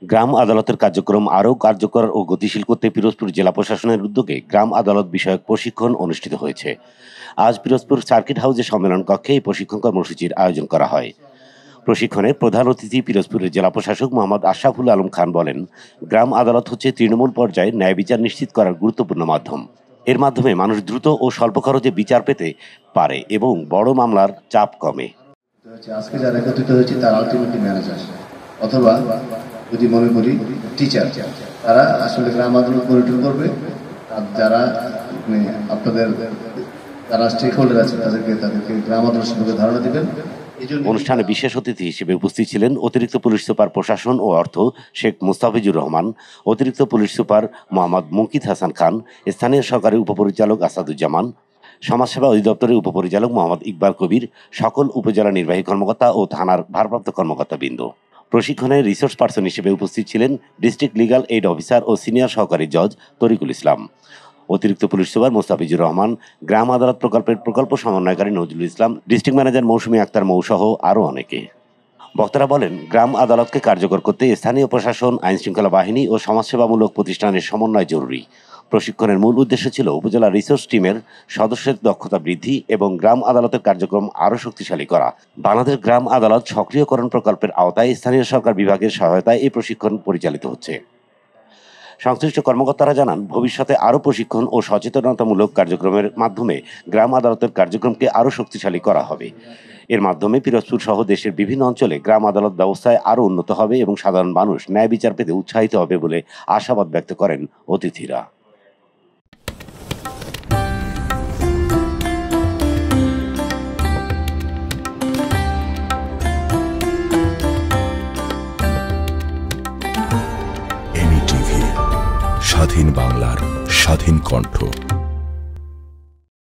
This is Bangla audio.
গ্রাম আদালতের কার্যক্রম আরও কার্যকর ও গতিশীল করতে পিরোজপুর জেলা প্রশাসনের উদ্যোগে গ্রাম আদালত বিষয়ক প্রশিক্ষণ অনুষ্ঠিত হয়েছে। আজ পিরোজপুর সার্কিট হাউসে সম্মেলন কক্ষে এই প্রশিক্ষণ কর্মসূচির আয়োজন করা হয়। প্রশিক্ষণে প্রধান অতিথি পিরোজপুরের জেলা প্রশাসক মোহাম্মদ আশরাফুল আলম খান বলেন, গ্রাম আদালত হচ্ছে তৃণমূল পর্যায়ে ন্যায় বিচার নিশ্চিত করার গুরুত্বপূর্ণ মাধ্যম। এর মাধ্যমে মানুষ দ্রুত ও স্বল্প খরচে বিচার পেতে পারে এবং বড় মামলার চাপ কমে। আজকে যারা একত্রিত হয়েছে তারা আলটিমেটলি ম্যানেজার অথবা যদি মনে করি টিচার, তারা আসলে গ্রাম আদালত মনিটর করবে। আর যারা আপনাদের যারা স্টেক হোল্ডার আছে তাদেরকে গ্রাম আদালত সম্পর্কে ধারণা দিবেন। অনুষ্ঠানে বিশেষ অতিথি হিসেবে উপস্থিত ছিলেন অতিরিক্ত পুলিশ সুপার প্রশাসন ও অর্থ শেখ মুস্তাফিজুর রহমান, অতিরিক্ত পুলিশ সুপার মোহাম্মদ মুকিত হাসান খান, স্থানীয় সরকারের উপপরিচালক আসাদুজ্জামান, সমাজসেবা অধিদপ্তরের উপপরিচালক মোহাম্মদ ইকবাল কবির, সকল উপজেলা নির্বাহী কর্মকর্তা ও থানার ভারপ্রাপ্ত কর্মকর্তাবৃন্দ। প্রশিক্ষণে রিসোর্স পার্সন হিসেবে উপস্থিত ছিলেন ডিস্ট্রিক্ট লিগ্যাল এইড অফিসার ও সিনিয়র সহকারী জজ তরিকুল ইসলাম, অতিরিক্ত পুলিশ সুপার মুস্তাফিজুর রহমান, গ্রাম আদালত প্রকল্পের প্রকল্প সমন্বয়কারী নজরুল ইসলাম, ডিস্ট্রিক্ট ম্যানেজার মৌসুমী আক্তার মৌসহ আরও অনেকে। বক্তারা বলেন, গ্রাম আদালতকে কার্যকর করতে স্থানীয় প্রশাসন, আইনশৃঙ্খলা বাহিনী ও সমাজসেবামূলক প্রতিষ্ঠানের সমন্বয় জরুরি। প্রশিক্ষণের মূল উদ্দেশ্য ছিল উপজেলা রিসোর্স টিমের সদস্যের দক্ষতা বৃদ্ধি এবং গ্রাম আদালতের কার্যক্রম আরও শক্তিশালী করা। বাংলাদেশ গ্রাম আদালত সক্রিয়করণ প্রকল্পের আওতায় স্থানীয় সরকার বিভাগের সহায়তায় এই প্রশিক্ষণ পরিচালিত হচ্ছে। সংশ্লিষ্ট কর্মকর্তারা জানান, ভবিষ্যতে আরও প্রশিক্ষণ ও সচেতনতামূলক কার্যক্রমের মাধ্যমে গ্রাম আদালতের কার্যক্রমকে আরও শক্তিশালী করা হবে। এর মাধ্যমে পিরোজপুর সহ দেশের বিভিন্ন অঞ্চলে গ্রাম আদালত ব্যবস্থায় আরও উন্নত হবে এবং সাধারণ মানুষ ন্যায় বিচার পেতে উৎসাহিত হবে বলে আশাবাদ ব্যক্ত করেন অতিথিরা। স্বাধীন বাংলার স্বাধীন কণ্ঠ।